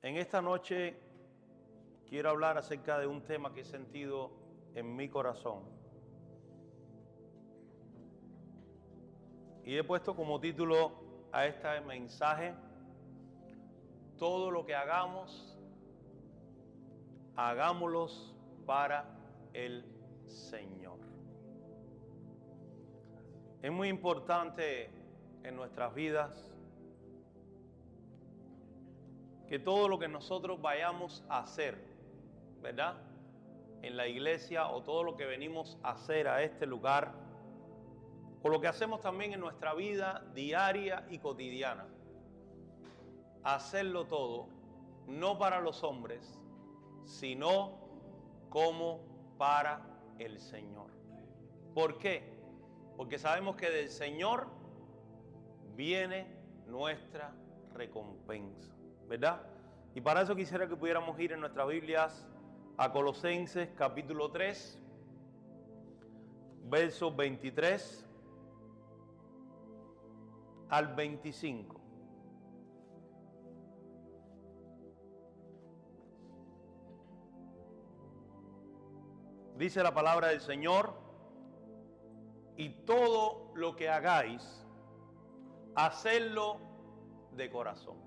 En esta noche quiero hablar acerca de un tema que he sentido en mi corazón. Y he puesto como título a este mensaje: todo lo que hagamos, hagámoslos para el Señor. Es muy importante en nuestras vidas que todo lo que nosotros vayamos a hacer, ¿verdad?, en la iglesia, o todo lo que venimos a hacer a este lugar, o lo que hacemos también en nuestra vida diaria y cotidiana, hacerlo todo no para los hombres, sino como para el Señor. ¿Por qué? Porque sabemos que del Señor viene nuestra recompensa, ¿verdad? Y para eso quisiera que pudiéramos ir en nuestras Biblias a Colosenses capítulo 3, versos 23 al 25. Dice la palabra del Señor: y todo lo que hagáis, hacedlo de corazón,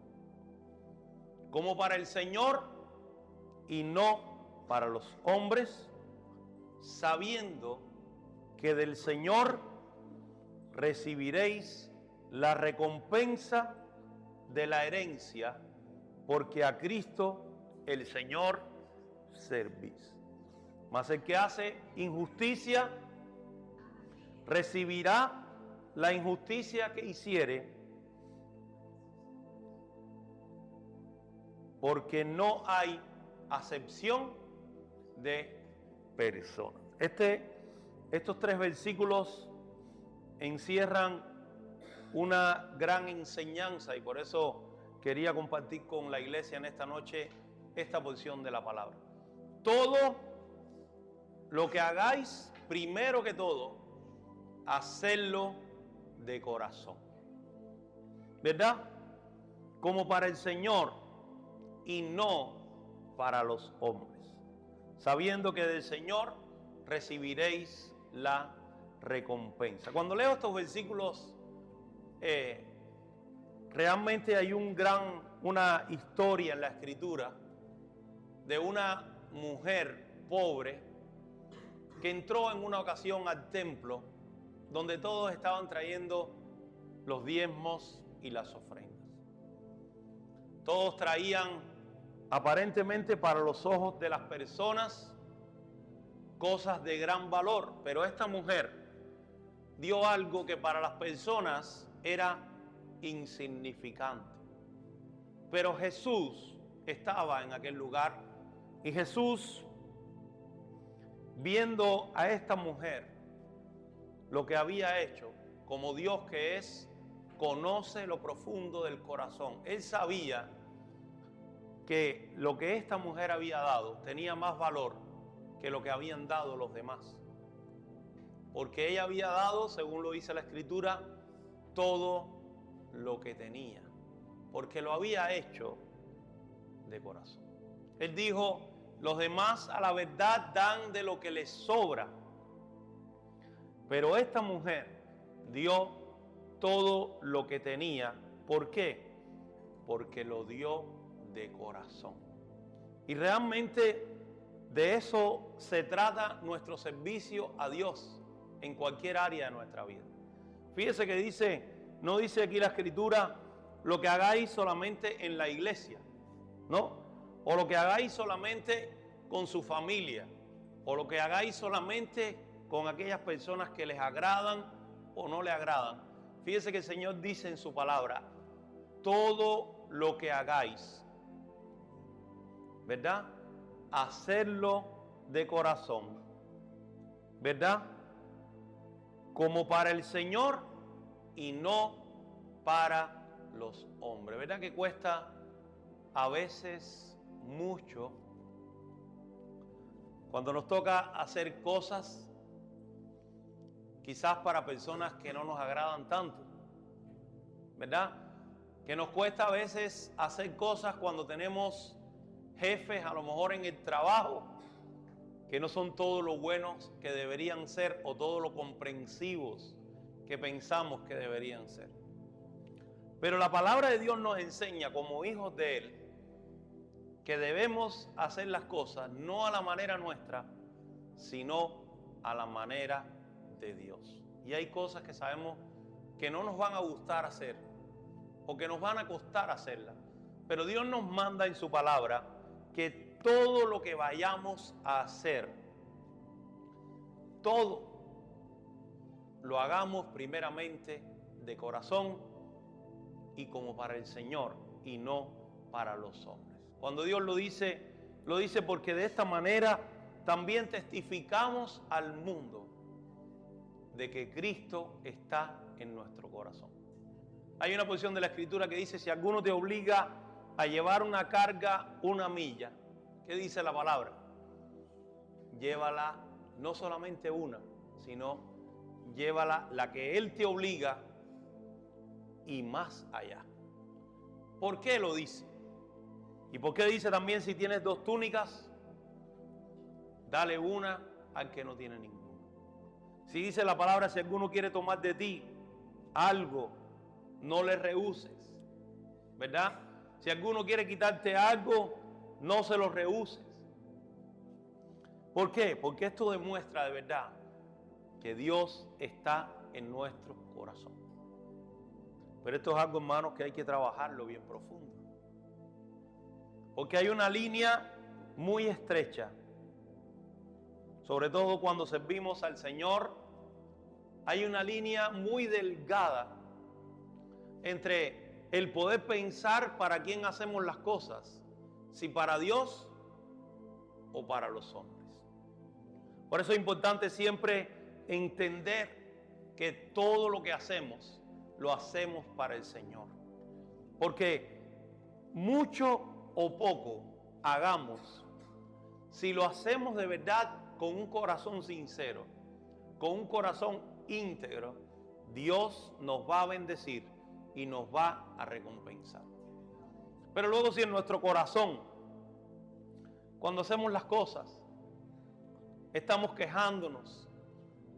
como para el Señor y no para los hombres, sabiendo que del Señor recibiréis la recompensa de la herencia, porque a Cristo el Señor servís. Mas el que hace injusticia recibirá la injusticia que hiciere, porque no hay acepción de personas. Estos tres versículos encierran una gran enseñanza, y por eso quería compartir con la iglesia en esta noche esta porción de la palabra. Todo lo que hagáis, primero que todo, hacerlo de corazón, ¿verdad? Como para el Señor y no para los hombres, sabiendo que del Señor recibiréis la recompensa. Cuando leo estos versículos, realmente hay una historia en la Escritura de una mujer pobre que entró en una ocasión al templo donde todos estaban trayendo los diezmos y las ofrendas. Todos traían, aparentemente para los ojos de las personas, cosas de gran valor, pero esta mujer dio algo que para las personas era insignificante. Pero Jesús estaba en aquel lugar, y Jesús, viendo a esta mujer, lo que había hecho, como Dios que es, conoce lo profundo del corazón. Él sabía que lo que esta mujer había dado tenía más valor que lo que habían dado los demás, porque ella había dado, según lo dice la Escritura, todo lo que tenía, porque lo había hecho de corazón. Él dijo: los demás a la verdad dan de lo que les sobra, pero esta mujer dio todo lo que tenía. ¿Por qué? Porque lo dio de corazón. Y realmente de eso se trata nuestro servicio a Dios en cualquier área de nuestra vida. Fíjese que no dice aquí la Escritura: lo que hagáis solamente en la iglesia, ¿no? O lo que hagáis solamente con su familia, o lo que hagáis solamente con aquellas personas que les agradan o no le agradan. Fíjese que el Señor dice en su palabra: todo lo que hagáis, ¿verdad?, hacerlo de corazón, ¿verdad?, como para el Señor y no para los hombres. ¿Verdad que cuesta a veces mucho cuando nos toca hacer cosas quizás para personas que no nos agradan tanto, ¿verdad? que nos cuesta a veces hacer cosas cuando tenemos jefes, a lo mejor en el trabajo, que no son todos lo buenos que deberían ser o todos lo comprensivos que pensamos que deberían ser. Pero la palabra de Dios nos enseña como hijos de Él que debemos hacer las cosas no a la manera nuestra, sino a la manera de Dios. Y hay cosas que sabemos que no nos van a gustar hacer o que nos van a costar hacerlas. Pero Dios nos manda en su palabra que todo lo que vayamos a hacer, todo lo hagamos primeramente de corazón y como para el Señor y no para los hombres. Cuando Dios lo dice porque de esta manera también testificamos al mundo de que Cristo está en nuestro corazón. Hay una porción de la Escritura que dice: si alguno te obliga a llevar una carga 1 milla, ¿qué dice la palabra? Llévala no solamente una, sino llévala la que Él te obliga y más allá. ¿Por qué lo dice? ¿Y por qué dice también si tienes 2 túnicas, dale una al que no tiene ninguna? Si dice la palabra, si alguno quiere tomar de ti algo, no le rehuses, ¿verdad? Si alguno quiere quitarte algo, no se lo rehuses. ¿Por qué? Porque esto demuestra de verdad que Dios está en nuestro corazón. Pero esto es algo, hermanos, que hay que trabajarlo bien profundo. Porque hay una línea muy estrecha, sobre todo cuando servimos al Señor, hay una línea muy delgada entre el poder pensar para quién hacemos las cosas, si para Dios o para los hombres. Por eso es importante siempre entender que todo lo que hacemos, lo hacemos para el Señor. Porque mucho o poco hagamos, si lo hacemos de verdad con un corazón sincero, con un corazón íntegro, Dios nos va a bendecir y nos va a recompensar. Pero luego, si en nuestro corazón, cuando hacemos las cosas, estamos quejándonos,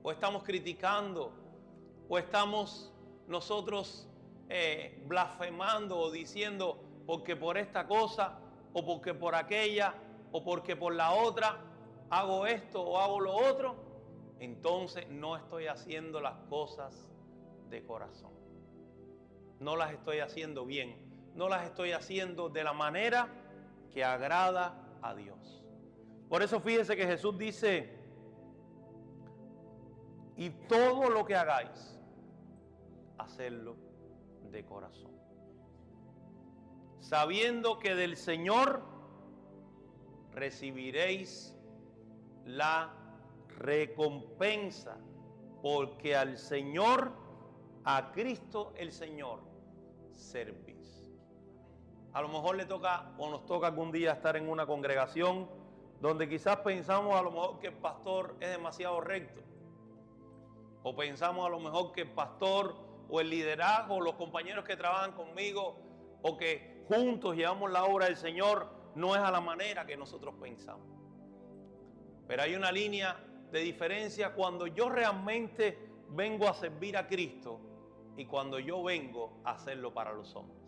o estamos criticando, o estamos nosotros blasfemando o diciendo porque por esta cosa, o porque por aquella, o porque por la otra hago esto o hago lo otro, entonces no estoy haciendo las cosas de corazón. No las estoy haciendo bien, no las estoy haciendo de la manera que agrada a Dios. Por eso fíjese que Jesús dice: y todo lo que hagáis, hacedlo de corazón, sabiendo que del Señor recibiréis la recompensa, porque al Señor, a Cristo el Señor, servís. A lo mejor le toca o nos toca algún día estar en una congregación donde quizás pensamos a lo mejor que el pastor es demasiado recto, o pensamos a lo mejor que el pastor o el liderazgo o los compañeros que trabajan conmigo o que juntos llevamos la obra del Señor no es a la manera que nosotros pensamos. Pero hay una línea de diferencia cuando yo realmente vengo a servir a Cristo y cuando yo vengo a hacerlo para los hombres.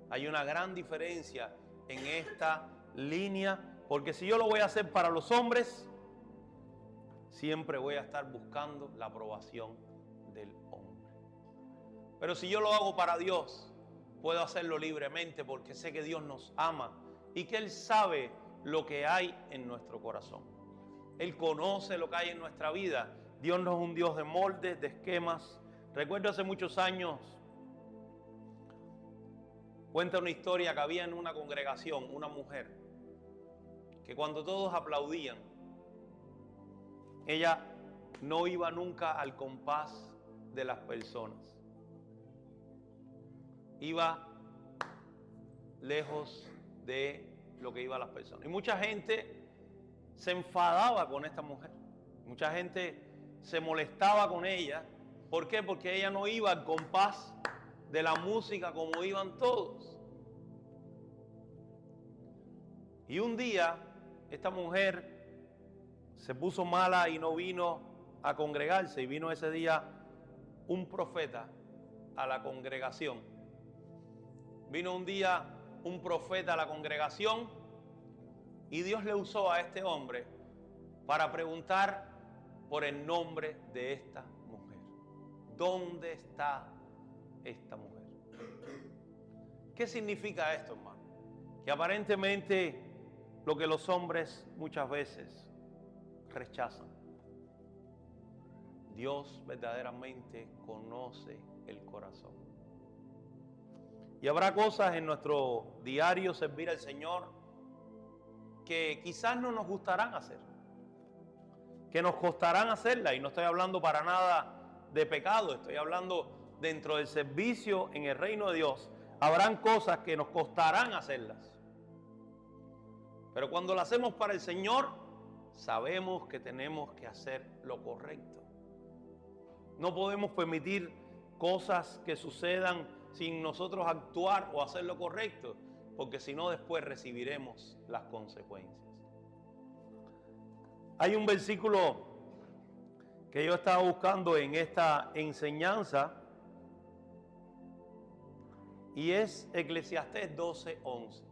Hay una gran diferencia en esta línea, porque si yo lo voy a hacer para los hombres, siempre voy a estar buscando la aprobación del hombre. Pero si yo lo hago para Dios, puedo hacerlo libremente porque sé que Dios nos ama y que Él sabe lo que hay en nuestro corazón. Él conoce lo que hay en nuestra vida. Dios no es un Dios de moldes, de esquemas. Recuerdo hace muchos años, cuenta una historia que había en una congregación una mujer que cuando todos aplaudían, ella no iba nunca al compás de las personas. Iba lejos de lo que iban las personas. Y mucha gente se enfadaba con esta mujer. Mucha gente se molestaba con ella. ¿Por qué? Porque ella no iba al compás de la música como iban todos. Y un día esta mujer se puso mala y no vino a congregarse, y vino ese día un profeta a la congregación. Vino un día un profeta a la congregación y Dios le usó a este hombre para preguntar por el nombre de esta mujer. ¿Dónde está esta mujer? ¿Qué significa esto, hermano? Que aparentemente lo que los hombres muchas veces rechazan, Dios verdaderamente conoce el corazón. Y habrá cosas en nuestro diario servir al Señor que quizás no nos gustarán hacer, que nos costarán hacerla, y no estoy hablando para nada de pecado, estoy hablando dentro del servicio en el reino de Dios. Habrán cosas que nos costarán hacerlas, pero cuando lo hacemos para el Señor, sabemos que tenemos que hacer lo correcto. No podemos permitir cosas que sucedan sin nosotros actuar o hacer lo correcto, porque si no, después recibiremos las consecuencias. Hay un versículo que yo estaba buscando en esta enseñanza y es Eclesiastés 12:11.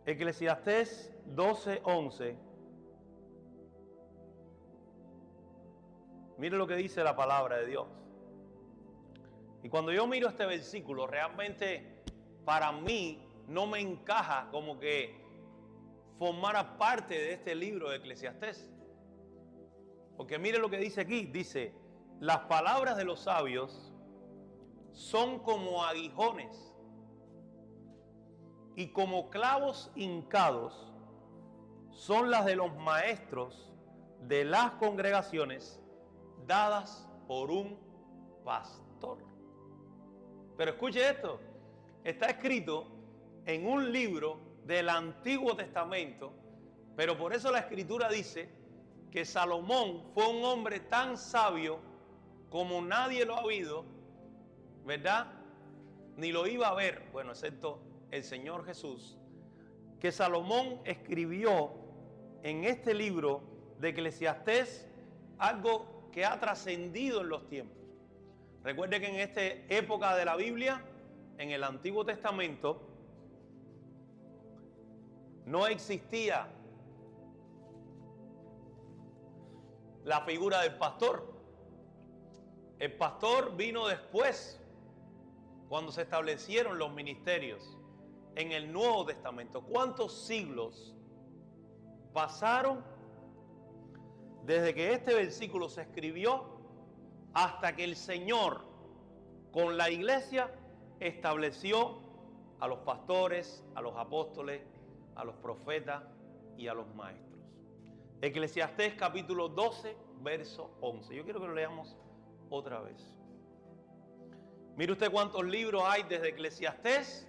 Eclesiastés 12:11. Mire lo que dice la palabra de Dios. Y cuando yo miro este versículo, realmente para mí no me encaja como que formara parte de este libro de Eclesiastés. Porque mire lo que dice aquí. Dice: las palabras de los sabios son como aguijones y como clavos hincados son las de los maestros de las congregaciones dadas por un pastor. Pero escuche esto, está escrito en un libro del Antiguo Testamento, pero por eso la Escritura dice que Salomón fue un hombre tan sabio como nadie lo ha habido, ¿verdad? Ni lo iba a ver, bueno, excepto el Señor Jesús, que Salomón escribió en este libro de Eclesiastés algo que ha trascendido en los tiempos. Recuerde que en esta época de la Biblia, en el Antiguo Testamento, no existía la figura del pastor. El pastor vino después, cuando se establecieron los ministerios en el Nuevo Testamento. ¿Cuántos siglos pasaron desde que este versículo se escribió hasta que el Señor con la iglesia estableció a los pastores, a los apóstoles, a los profetas y a los maestros? Eclesiastés capítulo 12, verso 11. Yo quiero que lo leamos otra vez. Mire usted cuántos libros hay desde Eclesiastés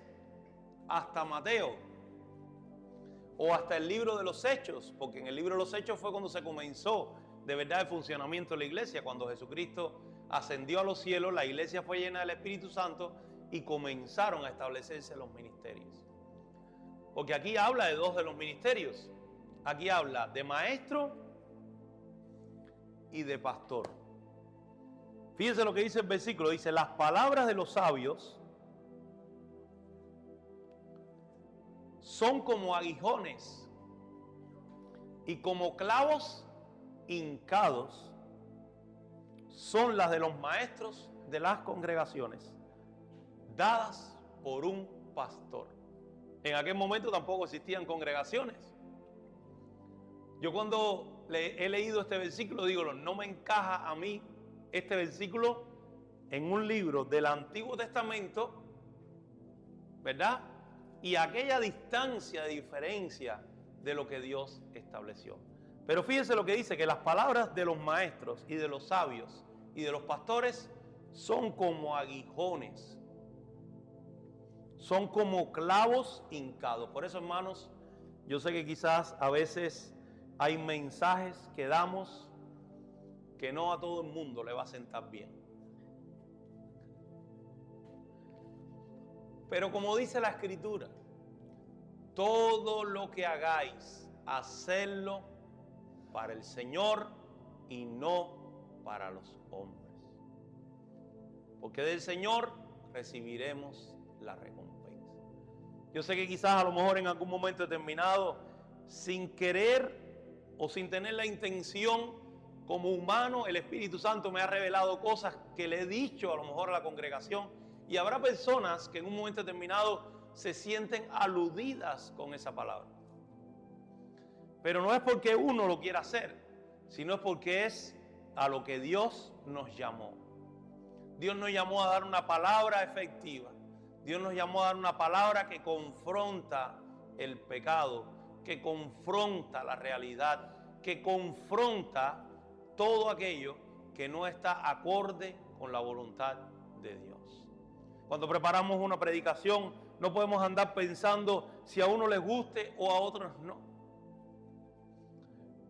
hasta Mateo, o hasta el libro de los Hechos, porque en el libro de los Hechos fue cuando se comenzó de verdad el funcionamiento de la iglesia. Cuando Jesucristo ascendió a los cielos, la iglesia fue llena del Espíritu Santo y comenzaron a establecerse los ministerios. Porque aquí habla de dos de los ministerios. Aquí habla de maestro y de pastor. Fíjense lo que dice el versículo. Dice: las palabras de los sabios son como aguijones y como clavos hincados son las de los maestros de las congregaciones dadas por un pastor. En aquel momento tampoco existían congregaciones. Yo cuando he leído este versículo digo, no me encaja a mí este versículo en un libro del Antiguo Testamento, ¿verdad? Y aquella distancia de diferencia de lo que Dios estableció. Pero fíjense lo que dice, que las palabras de los maestros y de los sabios y de los pastores son como aguijones, son como clavos hincados. Por eso, hermanos, yo sé que quizás a veces hay mensajes que damos que no a todo el mundo le va a sentar bien. Pero como dice la Escritura, todo lo que hagáis, hacedlo para el Señor y no para los hombres. Porque del Señor recibiremos la recompensa. Yo sé que quizás a lo mejor en algún momento determinado, sin querer o sin tener la intención, como humano, el Espíritu Santo me ha revelado cosas que le he dicho a lo mejor a la congregación, y habrá personas que en un momento determinado se sienten aludidas con esa palabra. Pero no es porque uno lo quiera hacer, sino es porque es a lo que Dios nos llamó. Dios nos llamó a dar una palabra efectiva. Dios nos llamó a dar una palabra que confronta el pecado, que confronta la realidad, que confronta todo aquello que no está acorde con la voluntad de Dios. Cuando preparamos una predicación, no podemos andar pensando si a uno les guste o a otros no.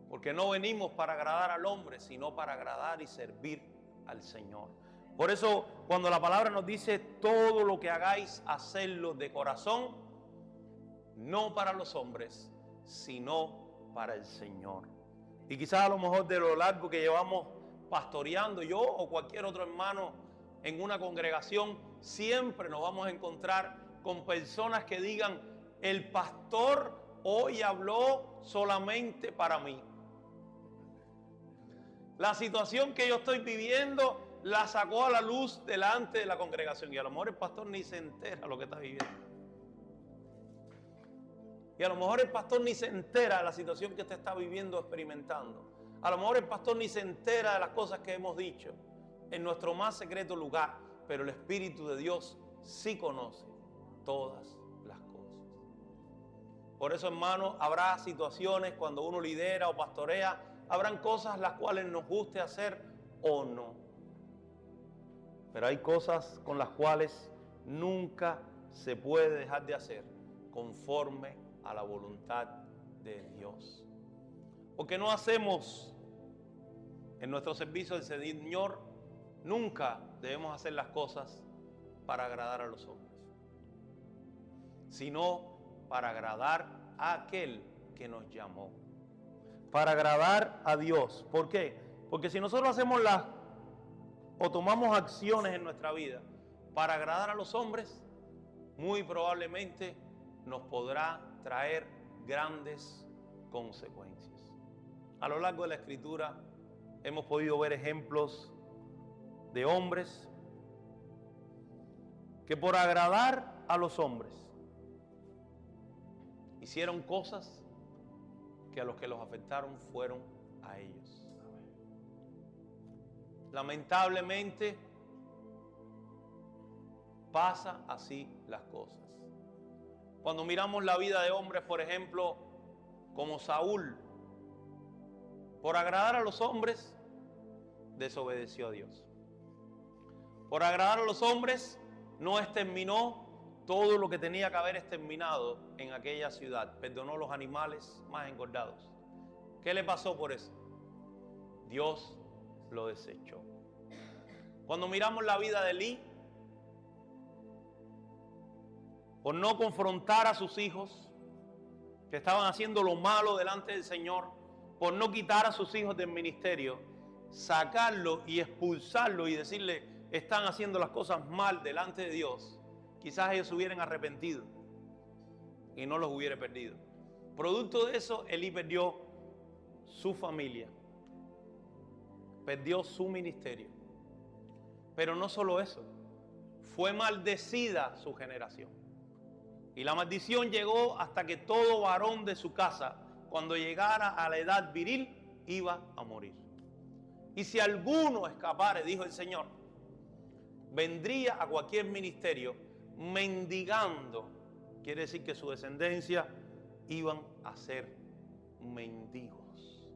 Porque no venimos para agradar al hombre, sino para agradar y servir al Señor. Por eso, cuando la palabra nos dice todo lo que hagáis, hacedlo de corazón, no para los hombres, sino para el Señor. Y quizás a lo mejor de lo largo que llevamos pastoreando, yo o cualquier otro hermano en una congregación, siempre nos vamos a encontrar con personas que digan: el pastor hoy habló solamente para mí. La situación que yo estoy viviendo la sacó a la luz delante de la congregación, y a lo mejor el pastor ni se entera lo que está viviendo. Y a lo mejor el pastor ni se entera de la situación que usted está viviendo, experimentando. A lo mejor el pastor ni se entera de las cosas que hemos dicho en nuestro más secreto lugar, pero el Espíritu de Dios sí conoce todas las cosas. Por eso, hermano, habrá situaciones cuando uno lidera o pastorea, habrán cosas las cuales nos guste hacer o no. Pero hay cosas con las cuales nunca se puede dejar de hacer conforme a la voluntad de Dios. Porque no hacemos en nuestro servicio del Señor, nunca debemos hacer las cosas para agradar a los hombres, sino para agradar a aquel que nos llamó, para agradar a Dios. ¿Por qué? Porque si nosotros hacemos o tomamos acciones en nuestra vida para agradar a los hombres, muy probablemente nos podrá traer grandes consecuencias. A lo largo de la Escritura hemos podido ver ejemplos de hombres que por agradar a los hombres hicieron cosas que a los que los afectaron fueron a ellos. Lamentablemente pasa así las cosas. Cuando miramos la vida de hombres, por ejemplo, como Saúl, por agradar a los hombres, desobedeció a Dios. Por agradar a los hombres, no exterminó todo lo que tenía que haber exterminado en aquella ciudad. Perdonó los animales más engordados. ¿Qué le pasó por eso? Dios lo desechó. Cuando miramos la vida de Elí, por no confrontar a sus hijos que estaban haciendo lo malo delante del Señor, por no quitar a sus hijos del ministerio, sacarlo y expulsarlo y decirle: están haciendo las cosas mal delante de Dios, quizás ellos se hubieran arrepentido y no los hubiera perdido. Producto de eso, Elí perdió su familia, perdió su ministerio. Pero no solo eso, fue maldecida su generación. Y la maldición llegó hasta que todo varón de su casa, cuando llegara a la edad viril, iba a morir. Y si alguno escapare, dijo el Señor, vendría a cualquier ministerio mendigando. Quiere decir que su descendencia iban a ser mendigos.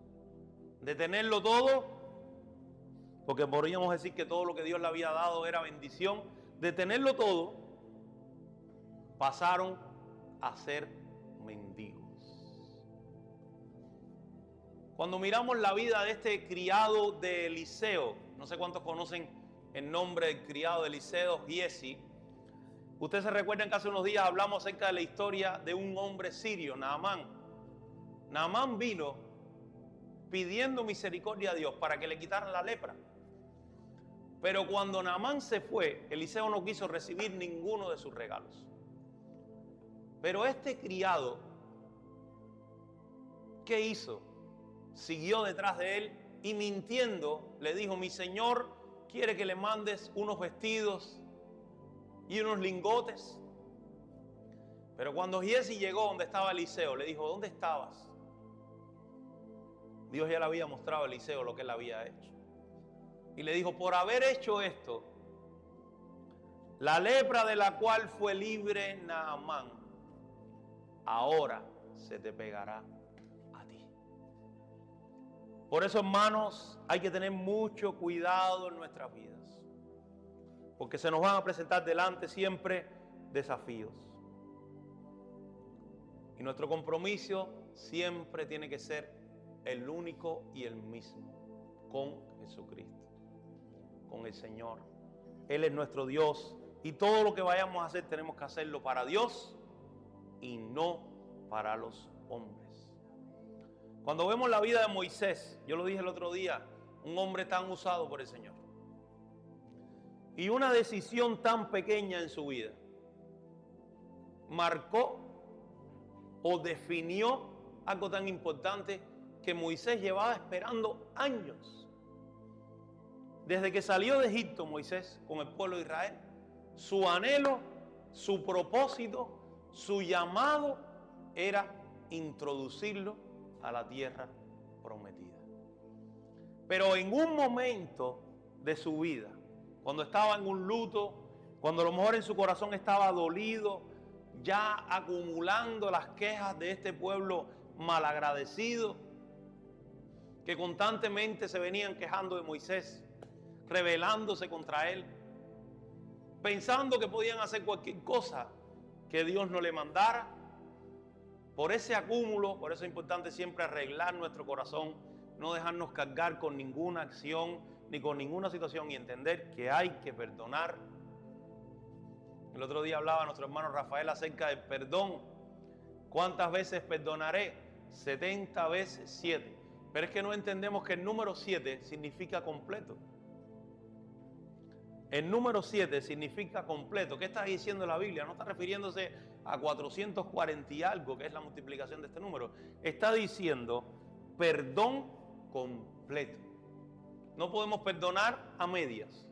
De tenerlo todo, porque podríamos decir que todo lo que Dios le había dado era bendición, de tenerlo todo, pasaron a ser mendigos. Cuando miramos la vida de este criado de Eliseo, no sé cuántos conocen el nombre del criado de Eliseo, Giesi. Ustedes se recuerdan que hace unos días hablamos acerca de la historia de un hombre sirio, Naamán. Naamán vino pidiendo misericordia a Dios para que le quitaran la lepra. Pero cuando Naamán se fue, Eliseo no quiso recibir ninguno de sus regalos. Pero este criado, ¿qué hizo? Siguió detrás de él y mintiendo le dijo: mi señor quiere que le mandes unos vestidos y unos lingotes. Pero cuando Giesi llegó donde estaba Eliseo, le dijo: ¿dónde estabas? Dios ya le había mostrado a Eliseo lo que él había hecho. Y le dijo: por haber hecho esto, la lepra de la cual fue libre Naamán, ahora se te pegará a ti. Por eso, hermanos, hay que tener mucho cuidado en nuestras vidas, porque se nos van a presentar delante siempre desafíos. Y nuestro compromiso siempre tiene que ser el único y el mismo, con Jesucristo, con el Señor. Él es nuestro Dios y todo lo que vayamos a hacer tenemos que hacerlo para Dios y no para los hombres. Cuando vemos la vida de Moisés, yo lo dije el otro día, un hombre tan usado por el Señor, y una decisión tan pequeña en su vida marcó o definió algo tan importante que Moisés llevaba esperando años. Desde que salió de Egipto Moisés con el pueblo de Israel, su anhelo, su propósito, su llamado era introducirlo a la tierra prometida. Pero en un momento de su vida, cuando estaba en un luto, cuando a lo mejor en su corazón estaba dolido, ya acumulando las quejas de este pueblo malagradecido, que constantemente se venían quejando de Moisés, rebelándose contra él, pensando que podían hacer cualquier cosa que Dios no le mandara. Por ese acúmulo, por eso es importante siempre arreglar nuestro corazón, no dejarnos cargar con ninguna acción ni con ninguna situación y entender que hay que perdonar. El otro día hablaba nuestro hermano Rafael acerca del perdón. ¿Cuántas veces perdonaré? 70 veces 7. Pero es que no entendemos que el número 7 significa completo. El número 7 significa completo. ¿Qué está diciendo la Biblia? No está refiriéndose a 440 y algo, que es la multiplicación de este número. Está diciendo perdón completo. No podemos perdonar a medias.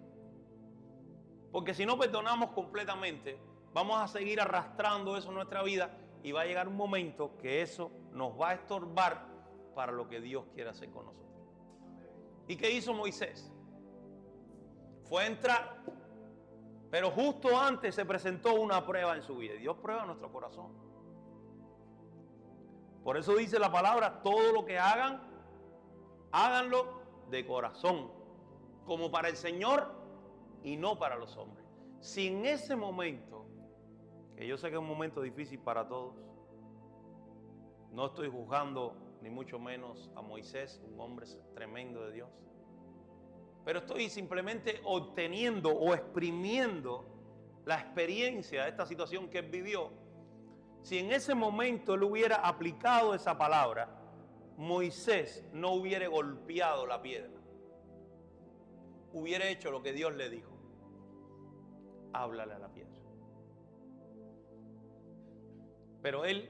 Porque si no perdonamos completamente, vamos a seguir arrastrando eso en nuestra vida y va a llegar un momento que eso nos va a estorbar para lo que Dios quiere hacer con nosotros. ¿Y qué hizo Moisés? Fue a entrar, pero justo antes se presentó una prueba en su vida. Y Dios prueba nuestro corazón. Por eso dice la palabra: todo lo que hagan, háganlo de corazón, como para el Señor y no para los hombres. Si en ese momento, que yo sé que es un momento difícil para todos, no estoy juzgando ni mucho menos a Moisés, un hombre tremendo de Dios, pero estoy simplemente obteniendo o exprimiendo la experiencia de esta situación que él vivió. Si en ese momento él hubiera aplicado esa palabra, Moisés no hubiera golpeado la piedra. Hubiera hecho lo que Dios le dijo: háblale a la piedra. Pero él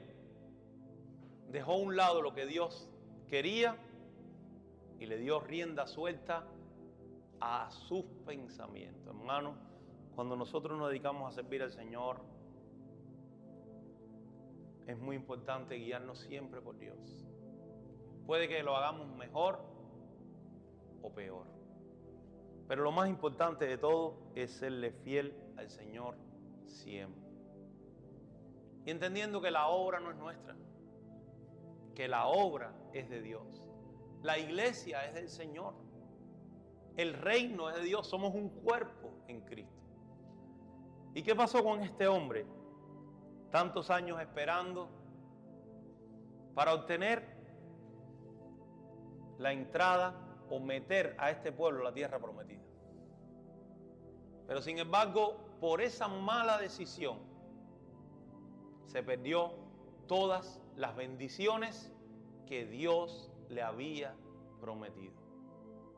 dejó a un lado lo que Dios quería y le dio rienda suelta a sus pensamientos. Hermano, cuando nosotros nos dedicamos a servir al Señor, es muy importante guiarnos siempre por Dios. Puede que lo hagamos mejor o peor, pero lo más importante de todo es serle fiel al Señor siempre. Y entendiendo que la obra no es nuestra, que la obra es de Dios. La iglesia es del Señor. El reino es de Dios. Somos un cuerpo en Cristo. ¿Y qué pasó con este hombre? Tantos años esperando para obtener la entrada o meter a este pueblo a la tierra prometida. Pero sin embargo, por esa mala decisión, se perdió todas las bendiciones que Dios le había prometido.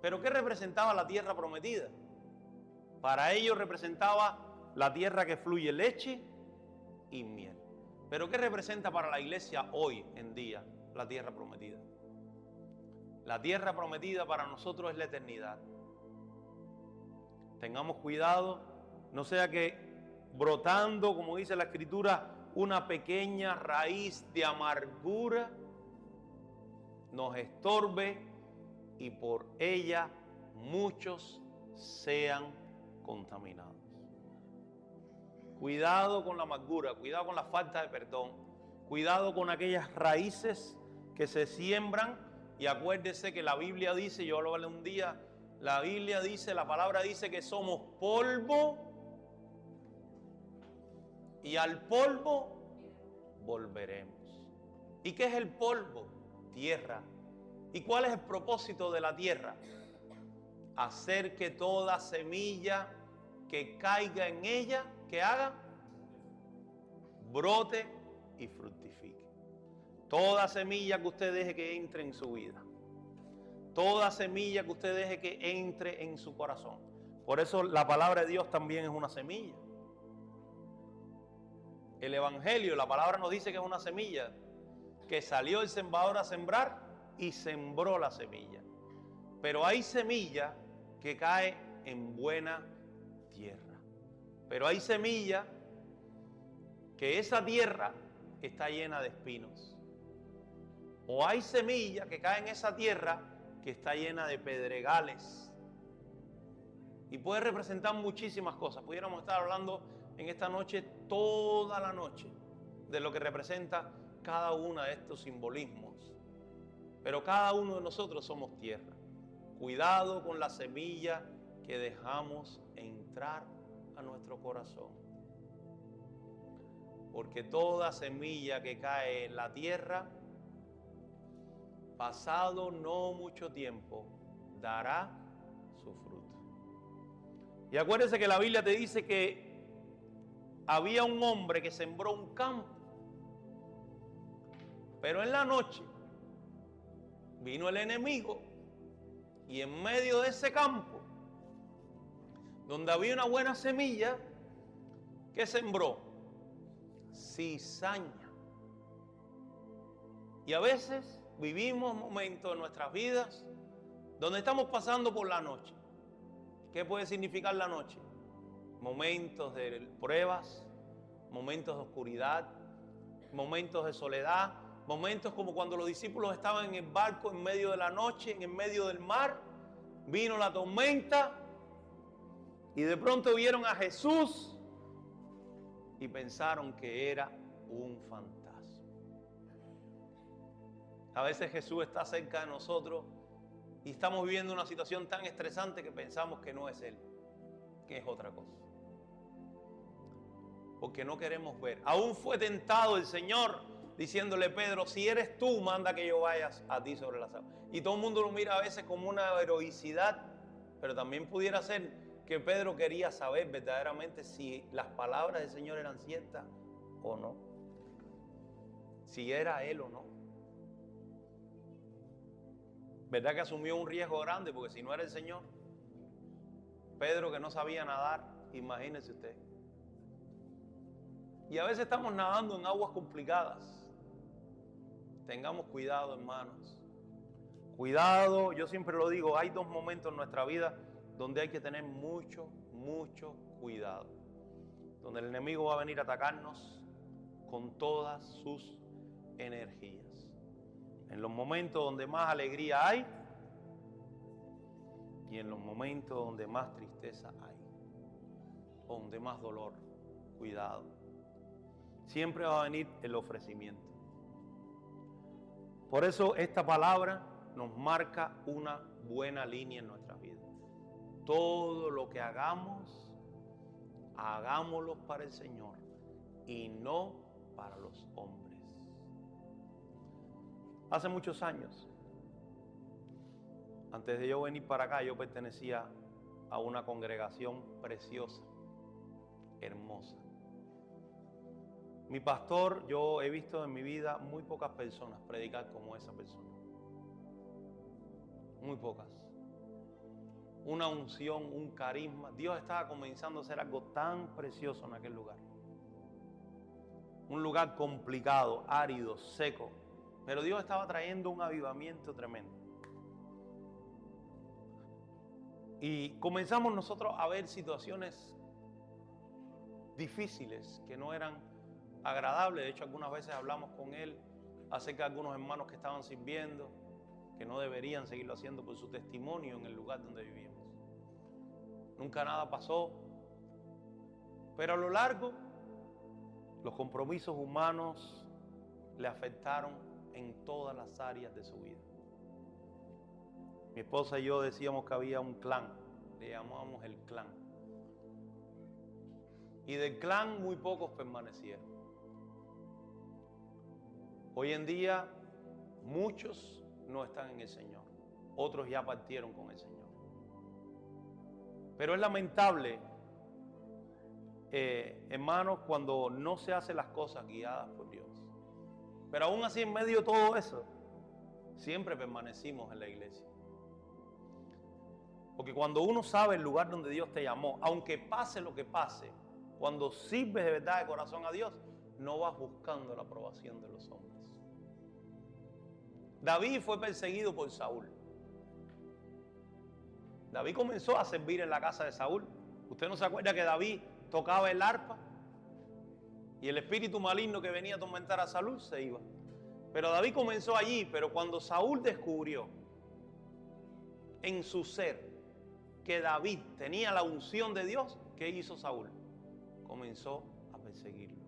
¿Pero qué representaba la tierra prometida? Para ellos representaba la tierra que fluye leche y miel. ¿Pero qué representa para la iglesia hoy en día la tierra prometida? La tierra prometida para nosotros es la eternidad. Tengamos cuidado, no sea que brotando, como dice la Escritura, una pequeña raíz de amargura nos estorbe y por ella muchos sean contaminados. Cuidado con la amargura, cuidado con la falta de perdón, cuidado con aquellas raíces que se siembran. Y acuérdese que la Biblia dice, yo lo hablé un día, la Biblia dice, la palabra dice que somos polvo y al polvo volveremos. ¿Y qué es el polvo? Tierra. ¿Y cuál es el propósito de la tierra? Hacer que toda semilla que caiga en ella, que haga, brote y fructifique. Toda semilla que usted deje que entre en su vida, toda semilla que usted deje que entre en su corazón. Por eso la palabra de Dios también es una semilla. El Evangelio, la palabra nos dice que es una semilla, que salió el sembrador a sembrar y sembró la semilla. Pero hay semilla que cae en buena tierra. Pero hay semilla que esa tierra está llena de espinos. O hay semilla que cae en esa tierra que está llena de pedregales. Y puede representar muchísimas cosas. Pudiéramos estar hablando en esta noche, toda la noche, de lo que representa cada uno de estos simbolismos. Pero cada uno de nosotros somos tierra. Cuidado con la semilla que dejamos entrar a nuestro corazón. Porque toda semilla que cae en la tierra, pasado no mucho tiempo, dará su fruto. Y acuérdense que la Biblia te dice que había un hombre que sembró un campo, pero en la noche vino el enemigo y en medio de ese campo, donde había una buena semilla, ¿qué sembró? Cizaña. Y a veces vivimos momentos en nuestras vidas donde estamos pasando por la noche. ¿Qué puede significar la noche? Momentos de pruebas, momentos de oscuridad, momentos de soledad, momentos como cuando los discípulos estaban en el barco en medio de la noche, en el medio del mar, vino la tormenta y de pronto vieron a Jesús y pensaron que era un fantasma. A veces Jesús está cerca de nosotros y estamos viviendo una situación tan estresante que pensamos que no es Él, que es otra cosa. Porque no queremos ver. Aún fue tentado el Señor diciéndole, Pedro, si eres tú, manda que yo vaya a ti sobre las aguas. Y todo el mundo lo mira a veces como una heroicidad, pero también pudiera ser que Pedro quería saber verdaderamente si las palabras del Señor eran ciertas o no. Si era Él o no. ¿Verdad que asumió un riesgo grande? Porque si no era el Señor, Pedro que no sabía nadar, imagínese usted. Y a veces estamos nadando en aguas complicadas. Tengamos cuidado, hermanos. Cuidado, yo siempre lo digo, hay dos momentos en nuestra vida donde hay que tener mucho cuidado. Donde el enemigo va a venir a atacarnos con todas sus energías. En los momentos donde más alegría hay y en los momentos donde más tristeza hay, donde más dolor. Cuidado. Siempre va a venir el ofrecimiento. Por eso esta palabra nos marca una buena línea en nuestras vidas. Todo lo que hagamos, hagámoslo para el Señor y no para los hombres. Hace muchos años Antes de yo venir para acá, yo pertenecía a una congregación preciosa, hermosa. Mi pastor, yo he visto en mi vida muy pocas personas predicar como esa persona. Muy pocas. Una unción, un carisma. Dios estaba comenzando a hacer algo tan precioso en aquel lugar. Un lugar complicado, árido, seco. Pero Dios estaba trayendo un avivamiento tremendo. Y comenzamos nosotros a ver situaciones difíciles que no eran agradables. De hecho, algunas veces hablamos con él acerca de algunos hermanos que estaban sirviendo, que no deberían seguirlo haciendo por su testimonio en el lugar donde vivíamos. Nunca nada pasó, pero a lo largo los compromisos humanos le afectaron en todas las áreas de su vida. Mi esposa y yo decíamos que había un clan, le llamábamos el clan. Y del clan muy pocos permanecieron. Hoy en día muchos no están en el Señor, otros ya partieron con el Señor. Pero es lamentable, hermanos, cuando no se hacen las cosas guiadas por Dios. Pero aún así, en medio de todo eso, siempre permanecimos en la iglesia. Porque cuando uno sabe el lugar donde Dios te llamó, aunque pase lo que pase, cuando sirves de verdad de corazón a Dios, no vas buscando la aprobación de los hombres. David fue perseguido por Saúl. David comenzó a servir en la casa de Saúl. ¿Usted no se acuerda que David tocaba el arpa? Y el espíritu maligno que venía a atormentar a Saúl se iba. Pero David comenzó allí, pero cuando Saúl descubrió en su ser que David tenía la unción de Dios, ¿qué hizo Saúl? Comenzó a perseguirlo.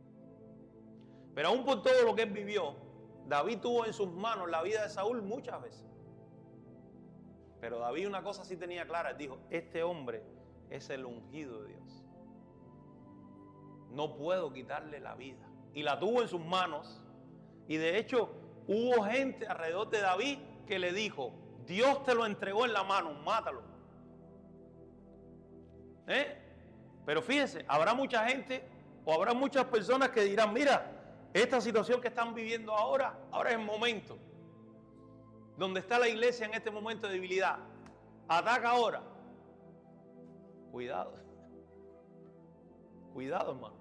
Pero aún por todo lo que él vivió, David tuvo en sus manos la vida de Saúl muchas veces. Pero David una cosa sí tenía clara, él dijo, este hombre es el ungido de Dios. No puedo quitarle la vida. Y la tuvo en sus manos. Y de hecho hubo gente alrededor de David que le dijo, Dios te lo entregó en la mano, mátalo. Pero fíjense, habrá mucha gente o habrá muchas personas que dirán, mira, esta situación que están viviendo ahora es el momento donde está la iglesia en este momento de debilidad. Ataca ahora. Cuidado. Cuidado, hermano.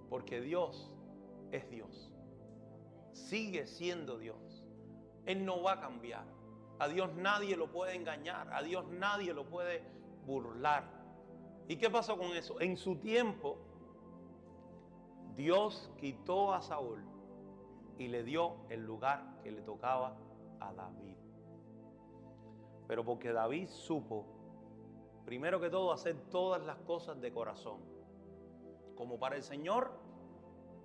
Porque Dios es Dios. Sigue siendo Dios. Él no va a cambiar. A Dios nadie lo puede engañar. A Dios nadie lo puede burlar. ¿Y qué pasó con eso? En su tiempo, Dios quitó a Saúl y le dio el lugar que le tocaba a David. Pero porque David supo, primero que todo, hacer todas las cosas de corazón, como para el Señor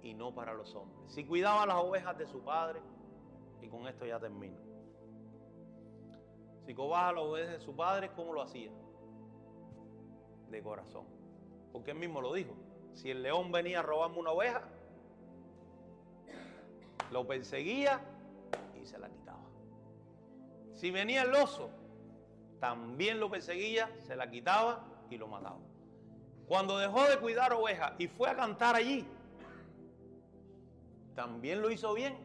y no para los hombres. Si cuidaba las ovejas de su padre, y con esto ya termino. Si cuidaba las ovejas de su padre, ¿cómo lo hacía? De corazón. Porque él mismo lo dijo. Si el león venía a robarme una oveja, lo perseguía y se la quitaba. Si venía el oso, también lo perseguía, se la quitaba y lo mataba. Cuando dejó de cuidar ovejas y fue a cantar allí, también lo hizo bien,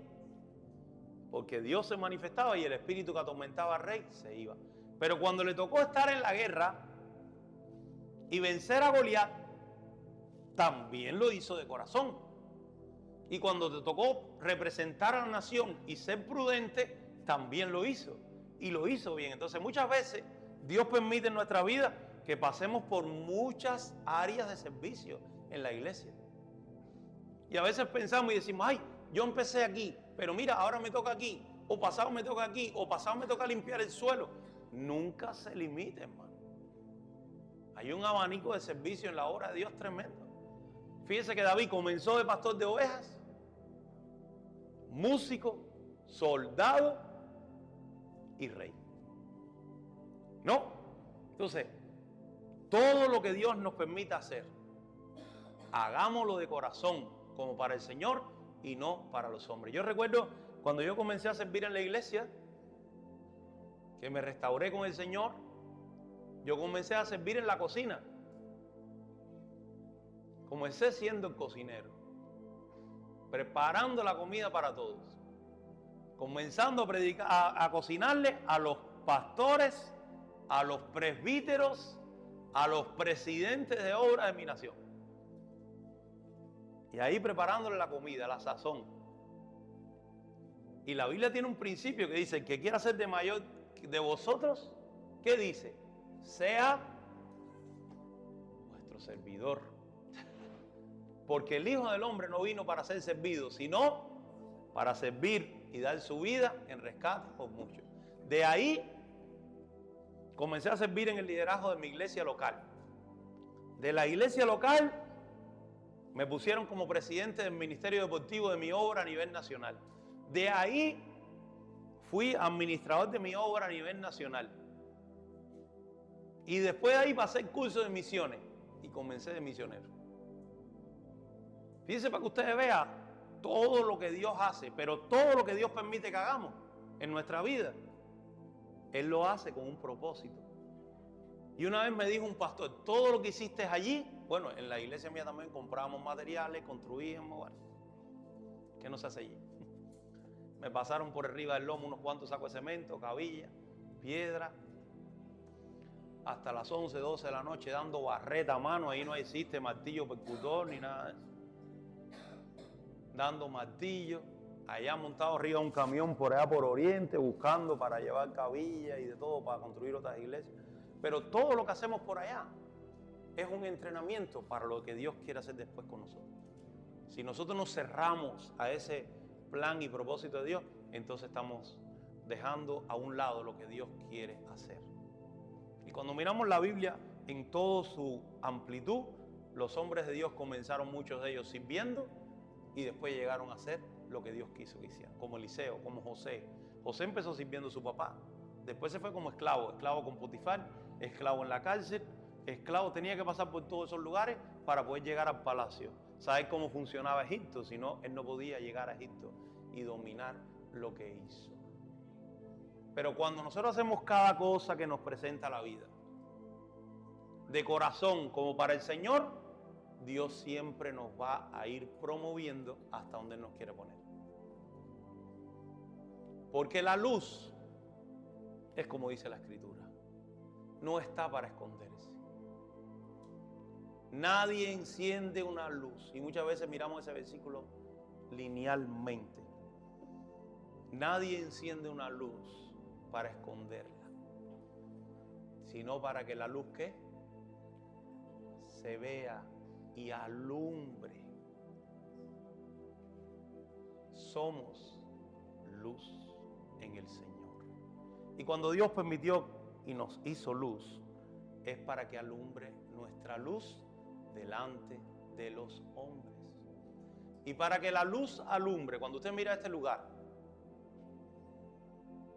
porque Dios se manifestaba y el espíritu que atormentaba al rey se iba. Pero cuando le tocó estar en la guerra y vencer a Goliat, también lo hizo de corazón. Y cuando te tocó representar a la nación y ser prudente, también lo hizo. Y lo hizo bien. Entonces muchas veces Dios permite en nuestra vida que pasemos por muchas áreas de servicio en la iglesia. Y a veces pensamos y decimos, ay, yo empecé aquí, pero mira, ahora me toca aquí, o pasado me toca aquí, o pasado me toca limpiar el suelo. Nunca se limite, hermano. Hay un abanico de servicio en la obra de Dios tremendo. Fíjese que David comenzó de pastor de ovejas, músico, soldado y rey. ¿No? Entonces, todo lo que Dios nos permita hacer, hagámoslo de corazón, como para el Señor y no para los hombres. Yo recuerdo cuando yo comencé a servir en la iglesia, que me restauré con el Señor, yo comencé a servir en la cocina. Comencé siendo el cocinero, preparando la comida para todos, comenzando a predicar, a cocinarle a los pastores, a los presbíteros, a los presidentes de obra de mi nación. Y ahí preparándole la comida, la sazón. Y la Biblia tiene un principio que dice: el que quiera ser de mayor de vosotros, ¿qué dice? Sea vuestro servidor. Porque el Hijo del Hombre no vino para ser servido, sino para servir y dar su vida en rescate por muchos. De ahí comencé a servir en el liderazgo de mi iglesia local. De la iglesia local me pusieron como presidente del Ministerio Deportivo de mi obra a nivel nacional. De ahí fui administrador de mi obra a nivel nacional. Y después de ahí pasé el curso de misiones y comencé de misionero. Fíjense para que ustedes vean todo lo que Dios hace, pero todo lo que Dios permite que hagamos en nuestra vida, Él lo hace con un propósito. Y una vez me dijo un pastor: todo lo que hiciste allí, bueno, en la iglesia mía también comprábamos materiales, construíamos, bueno, ¿qué no se hace allí? Me pasaron por arriba del lomo unos cuantos sacos de cemento, cabilla, piedra, hasta las 11, 12 de la noche dando barreta a mano. Ahí no existe martillo percutor ni nada de eso. Dando martillo, allá montado arriba de un camión por allá por Oriente, buscando para llevar cabilla y de todo para construir otras iglesias. Pero todo lo que hacemos por allá es un entrenamiento para lo que Dios quiere hacer después con nosotros. Si nosotros nos cerramos a ese plan y propósito de Dios, entonces estamos dejando a un lado lo que Dios quiere hacer. Y cuando miramos la Biblia en toda su amplitud, los hombres de Dios comenzaron, muchos de ellos, sirviendo, y después llegaron a hacer lo que Dios quiso que hicieran, como Eliseo, como José. José empezó sirviendo a su papá, después se fue como esclavo con Potifar, esclavo en la cárcel, esclavo, tenía que pasar por todos esos lugares para poder llegar al palacio. ¿Sabes cómo funcionaba Egipto? Si no, él no podía llegar a Egipto y dominar lo que hizo. Pero cuando nosotros hacemos cada cosa que nos presenta la vida, de corazón como para el Señor, Dios siempre nos va a ir promoviendo hasta donde Él nos quiere poner. Porque la luz es como dice la Escritura, no está para esconderse. Nadie enciende una luz, y muchas veces miramos ese versículo linealmente. Nadie enciende una luz para esconderla, sino para que la luz ¿qué? Se vea y alumbre. Somos luz en el Señor. Y cuando Dios permitió y nos hizo luz, es para que alumbre nuestra luz delante de los hombres. Y para que la luz alumbre, cuando usted mira este lugar,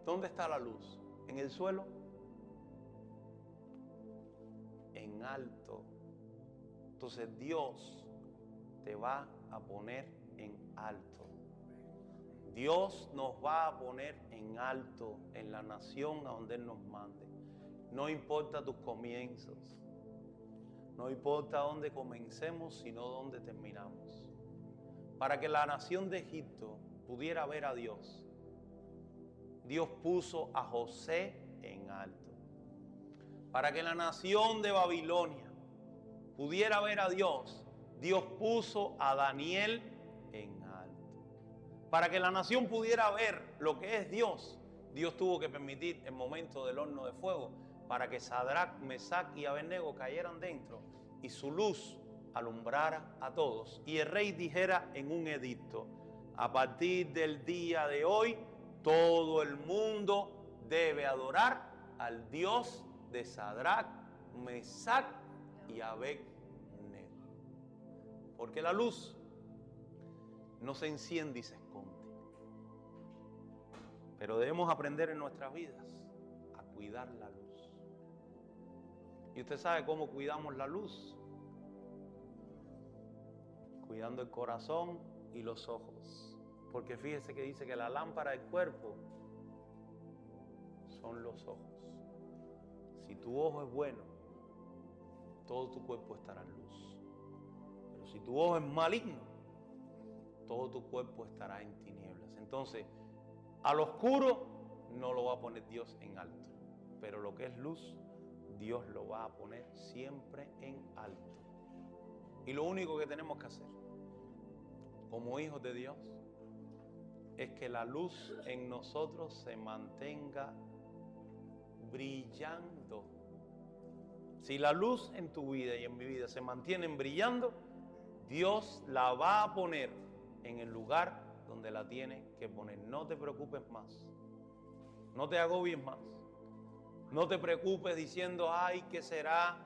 ¿dónde está la luz? ¿En el suelo? En alto. Entonces Dios te va a poner en alto. Dios nos va a poner en alto en la nación a donde Él nos mande. No importa tus comienzos, no importa dónde comencemos, sino dónde terminamos. Para que la nación de Egipto pudiera ver a Dios, Dios puso a José en alto. Para que la nación de Babilonia pudiera ver a Dios, Dios puso a Daniel en alto. Para que la nación pudiera ver lo que es Dios, Dios tuvo que permitir el momento del horno de fuego para que Sadrac, Mesac y Abednego cayeran dentro y su luz alumbrara a todos. Y el rey dijera en un edicto: a partir del día de hoy, todo el mundo debe adorar al Dios de Sadrac, Mesac y Abednego. Porque la luz no se enciende y se esconde. Pero debemos aprender en nuestras vidas a cuidar la luz. ¿Y usted sabe cómo cuidamos la luz? Cuidando el corazón y los ojos. Porque fíjese que dice que la lámpara del cuerpo son los ojos. Si tu ojo es bueno, todo tu cuerpo estará en luz. Pero si tu ojo es maligno, todo tu cuerpo estará en tinieblas. Entonces, al oscuro no lo va a poner Dios en alto, pero lo que es luz, Dios lo va a poner siempre en alto. Y lo único que tenemos que hacer como hijos de Dios es que la luz en nosotros se mantenga brillando. Si la luz en tu vida y en mi vida se mantienen brillando, Dios la va a poner en el lugar donde la tiene que poner. No te preocupes más. No te agobies más. No te preocupes diciendo, ay, ¿qué será?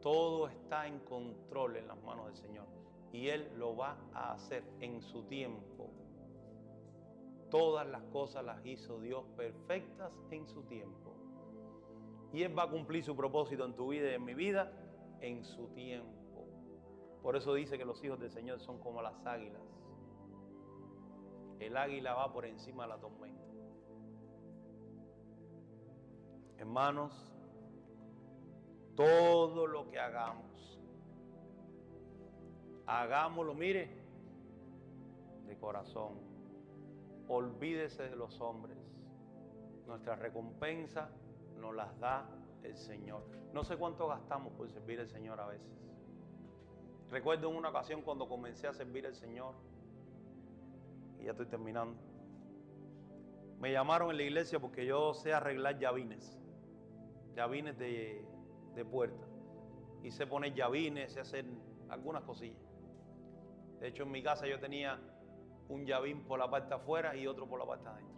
Todo está en control en las manos del Señor. Y Él lo va a hacer en su tiempo. Todas las cosas las hizo Dios perfectas en su tiempo. Y Él va a cumplir su propósito en tu vida y en mi vida en su tiempo. Por eso dice que los hijos del Señor son como las águilas. El águila va por encima de la tormenta. Hermanos, todo lo que hagamos, hagámoslo, mire, de corazón. Olvídese de los hombres. Nuestra recompensa nos las da el Señor. No sé cuánto gastamos por servir al Señor a veces. Recuerdo en una ocasión cuando comencé a servir al Señor, y ya estoy terminando, me llamaron en la iglesia porque yo sé arreglar llavines de puerta, y sé poner llavines, sé hacer algunas cosillas. De hecho, en mi casa yo tenía un llavín por la parte afuera y otro por la parte adentro.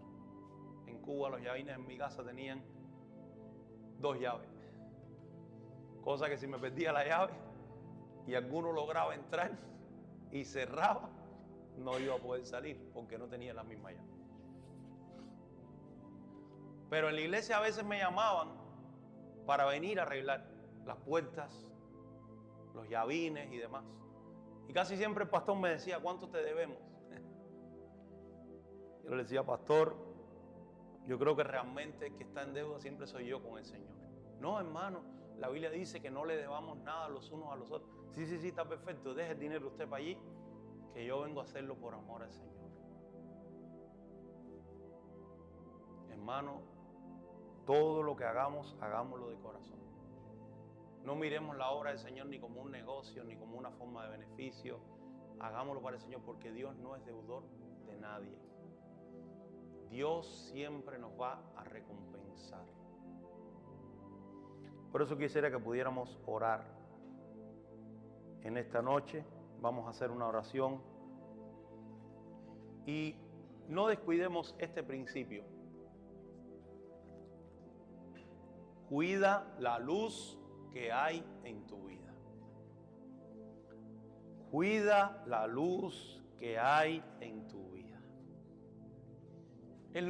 En Cuba los llavines en mi casa tenían 2 llaves, cosa que si me perdía la llave y alguno lograba entrar y cerraba, no iba a poder salir porque no tenía la misma llave. Pero en la iglesia a veces me llamaban para venir a arreglar las puertas, los llavines y demás. Y casi siempre el pastor me decía, ¿cuánto te debemos? Yo le decía, pastor, yo creo que realmente el que está en deuda siempre soy yo con el Señor. No, hermano, la Biblia dice que no le debamos nada los unos a los otros. Sí, está perfecto, deje el dinero usted para allí, que yo vengo a hacerlo por amor al Señor. Hermano, todo lo que hagamos, hagámoslo de corazón. No miremos la obra del Señor ni como un negocio, ni como una forma de beneficio. Hagámoslo para el Señor, porque Dios no es deudor de nadie. Dios siempre nos va a recompensar. Por eso quisiera que pudiéramos orar en esta noche. Vamos a hacer una oración y no descuidemos este principio. Cuida la luz que hay en tu vida. Cuida la luz que hay en tu vida.